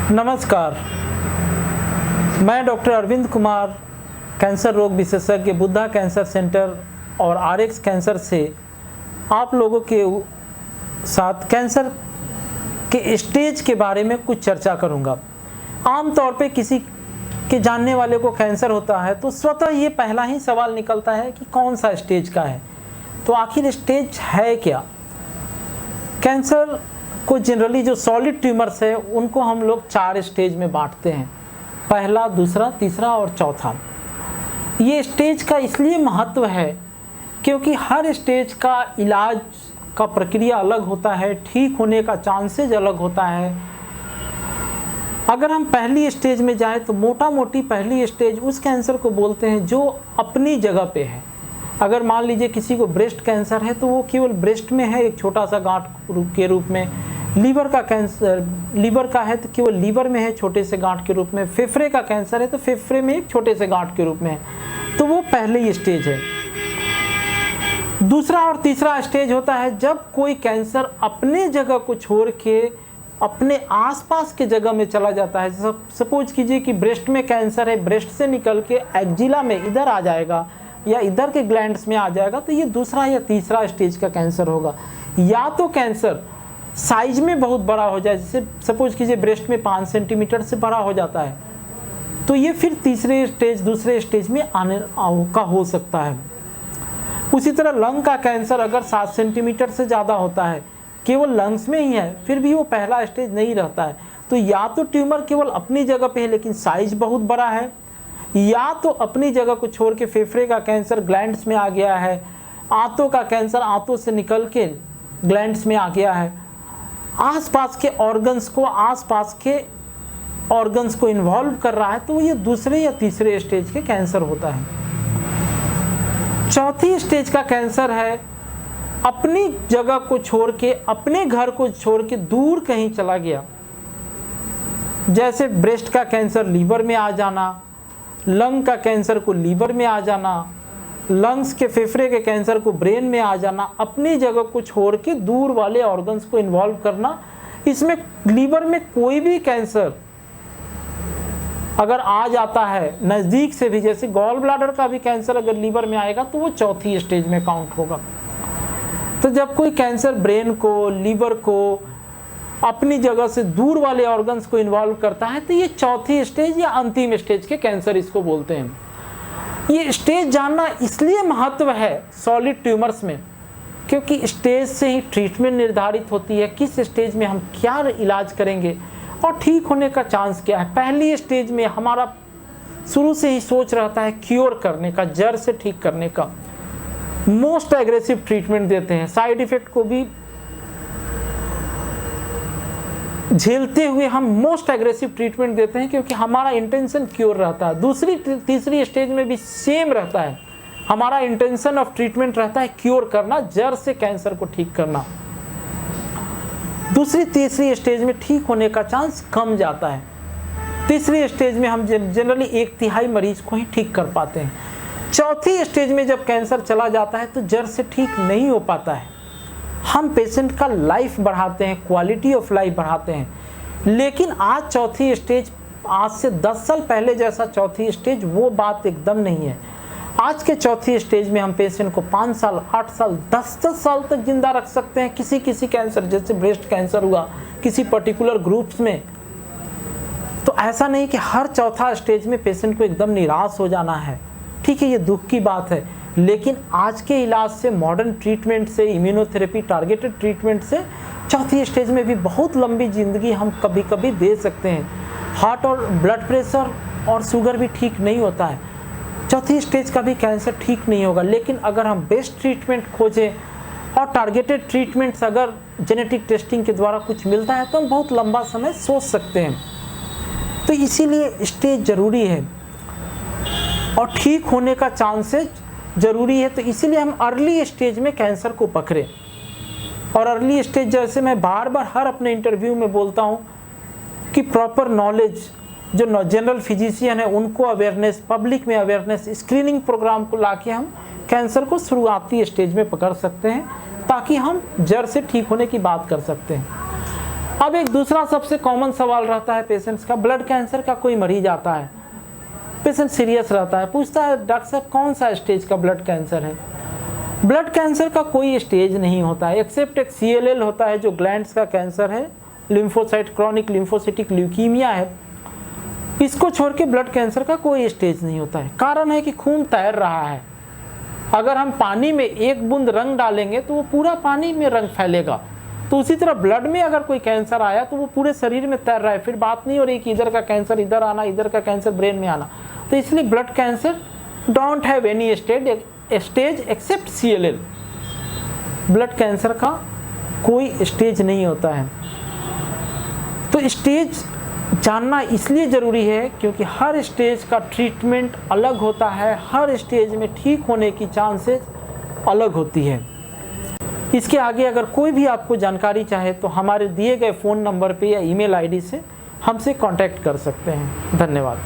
नमस्कार, मैं doctor Arvind Kumar, cancer रोग विशेषज्ञ, बुद्धा कैंसर सेंटर और आरएक्स कैंसर से आप लोगों के साथ कैंसर के स्टेज के बारे में कुछ चर्चा करूंगा। आमतौर पे किसी के जानने वाले को कैंसर होता है तो स्वतः ये पहला ही सवाल निकलता है कि कौन सा स्टेज का है। तो आखिर स्टेज है क्या? कैंसर को जनरली जो सॉलिड ट्यूमर्स है उनको हम लोग 4 स्टेज में बांटते हैं, पहला, दूसरा, तीसरा और चौथा। ये स्टेज का इसलिए महत्व है क्योंकि हर स्टेज का इलाज का प्रक्रिया अलग होता है, ठीक होने का चांसेज अलग होता है। अगर हम पहली स्टेज में जाएं तो मोटा मोटी पहली स्टेज उस कैंसर को बोलते हैं जो अपनी जगह पे है। अगर मान लीजिए किसी को ब्रेस्ट कैंसर है तो वो केवल ब्रेस्ट में है, एक छोटा सा गांठ के रूप में। लीवर का कैंसर, लीवर का है तो केवल लीवर में है, छोटे से गांठ के रूप में। फेफड़े का कैंसर है तो फेफड़े में एक छोटे से गांठ के रूप में है। तो वो पहली स्टेज है। दूसरा और तीसरा स्टेज होता है जब कोई कैंसर अपने जगह को छोड़ के अपने आसपास के जगह में चला जाता है। सपोज कीजिए कि ब्रेस्ट में कैंसर है, ब्रेस्ट से निकल के एक्जिला में इधर आ जाएगा या इधर के ग्लैंड्स में आ जाएगा, तो ये दूसरा या तीसरा स्टेज का कैंसर होगा। या तो कैंसर साइज में बहुत बड़ा हो जाए, जैसे सपोज कीजिए ब्रेस्ट में 5 सेंटीमीटर से बड़ा हो जाता है, तो ये फिर तीसरे स्टेज, दूसरे स्टेज में आने का हो सकता है। उसी तरह लंग का कैंसर अगर 7 सेंटीमीटर से ज़्यादा होता है, केवल लंग्स में ही है, फिर भी वो पहला स्टेज नहीं रहता है। तो या तो ट्यूमर केवल अपनी जगह पे है लेकिन साइज बहुत बड़ा है, या तो अपनी जगह को छोड़ के फेफड़े का कैंसर ग्लैंड्स में आ गया है, आंतों का कैंसर आंतों से निकल के ग्लैंड्स में आ गया है, आसपास के ऑर्गन्स को इन्वॉल्व कर रहा है, तो ये दूसरे या तीसरे स्टेज के कैंसर होता है। चौथी स्टेज का कैंसर है अपनी जगह को छोड़ के, अपने घर को छोड़ के दूर कहीं चला गया। जैसे ब्रेस्ट का कैंसर लीवर में आ जाना, लंग का कैंसर को लीवर में आ जाना, लंग्स के फेफड़े के कैंसर को ब्रेन में आ जाना, अपनी जगह को छोड़ के दूर वाले ऑर्गन्स को इन्वॉल्व करना। इसमें लीवर में कोई भी कैंसर अगर आ जाता है नज़दीक से भी, जैसे गॉल ब्लैडर का भी कैंसर अगर लीवर में आएगा तो वो चौथी स्टेज में काउंट होगा। तो जब कोई कैंसर ब्रेन को, लीवर को, अपनी जगह से दूर वाले ऑर्गन्स को इन्वॉल्व करता है तो ये चौथी स्टेज या अंतिम स्टेज के कैंसर इसको बोलते हैं। ये स्टेज जानना इसलिए महत्व है सॉलिड ट्यूमर्स में क्योंकि स्टेज से ही ट्रीटमेंट निर्धारित होती है, किस स्टेज में हम क्या इलाज करेंगे और ठीक होने का चांस क्या है। पहली स्टेज में हमारा शुरू से ही सोच रहता है क्योर करने का, जड़ से ठीक करने का। मोस्ट एग्रेसिव ट्रीटमेंट देते हैं, साइड इफेक्ट को भी झेलते हुए हम मोस्ट एग्रेसिव ट्रीटमेंट देते हैं क्योंकि हमारा इंटेंशन क्योर रहता है। दूसरी तीसरी स्टेज में भी सेम रहता है, हमारा इंटेंशन ऑफ ट्रीटमेंट रहता है क्योर करना, जड़ से कैंसर को ठीक करना। दूसरी तीसरी स्टेज में ठीक होने का चांस कम जाता है। तीसरी स्टेज में हम जनरली 1/3 मरीज को ही ठीक कर पाते हैं। चौथी स्टेज में जब कैंसर चला जाता है तो जड़ से ठीक नहीं हो पाता है। हम पेशेंट का लाइफ बढ़ाते हैं, क्वालिटी ऑफ लाइफ बढ़ाते हैं, लेकिन आज चौथी स्टेज, आज से 10 साल पहले जैसा चौथी स्टेज वो बात एकदम नहीं है। आज के चौथी स्टेज में हम पेशेंट को 5 साल, 8 साल, 10 साल तक जिंदा रख सकते हैं। किसी कैंसर, जैसे ब्रेस्ट कैंसर हुआ किसी पर्टिकुलर ग्रुप्स में, तो ऐसा नहीं कि हर चौथा स्टेज में पेशेंट को एकदम निराश हो जाना है। ठीक है, ये दुख की बात है, लेकिन आज के इलाज से, मॉडर्न ट्रीटमेंट से, इम्यूनोथेरेपी, टारगेटेड ट्रीटमेंट से चौथी स्टेज में भी बहुत लंबी ज़िंदगी हम कभी कभी दे सकते हैं। हार्ट और ब्लड प्रेशर और शुगर भी ठीक नहीं होता है, चौथी स्टेज का भी कैंसर ठीक नहीं होगा। लेकिन अगर हम बेस्ट ट्रीटमेंट खोजें और टारगेटेड ट्रीटमेंट्स अगर जेनेटिक टेस्टिंग के द्वारा कुछ मिलता है तो हम बहुत लंबा समय सोच सकते हैं। तो इसीलिए स्टेज ज़रूरी है और ठीक होने का चांसेस ज़रूरी है। तो इसीलिए हम अर्ली स्टेज में कैंसर को पकड़ें। और अर्ली स्टेज, जैसे मैं बार बार हर अपने इंटरव्यू में बोलता हूँ कि प्रॉपर नॉलेज, जो जनरल फिजिशियन है उनको अवेयरनेस, पब्लिक में अवेयरनेस, स्क्रीनिंग प्रोग्राम को लाके हम कैंसर को शुरुआती स्टेज में पकड़ सकते हैं ताकि हम जड़ से ठीक होने की बात कर सकते हैं। अब एक दूसरा सबसे कॉमन सवाल रहता है पेशेंट्स का, ब्लड कैंसर का कोई मरीज आता है, पेशेंट सीरियस रहता है, पूछता है डॉक्टर साहब कौन सा स्टेज का ब्लड कैंसर है। ब्लड कैंसर का कोई स्टेज नहीं होता है, एक्सेप्ट एक CLL होता है जो ग्लैंड्स का कैंसर है, लिम्फोसाइट क्रॉनिक लिम्फोसिटिक ल्यूकीमिया है। इसको छोड़ के ब्लड कैंसर का कोई स्टेज नहीं होता है। कारण है कि खून तैर रहा है, अगर हम पानी में एक बूंद रंग डालेंगे तो वो पूरा पानी में रंग फैलेगा, तो उसी तरह ब्लड में अगर कोई कैंसर आया तो वो पूरे शरीर में तैर रहा है। फिर बात नहीं हो रही कि इधर का कैंसर इधर आना, इधर का कैंसर ब्रेन में आना। तो इसलिए blood cancer don't have any stage except CLL। Blood cancer का कोई स्टेज नहीं होता है। तो स्टेज जानना इसलिए ज़रूरी है क्योंकि हर स्टेज का ट्रीटमेंट अलग होता है, हर स्टेज में ठीक होने की चांसेस अलग होती है। इसके आगे अगर कोई भी आपको जानकारी चाहे तो हमारे दिए गए फ़ोन नंबर पे या ईमेल आईडी से हमसे कांटेक्ट कर सकते हैं। धन्यवाद।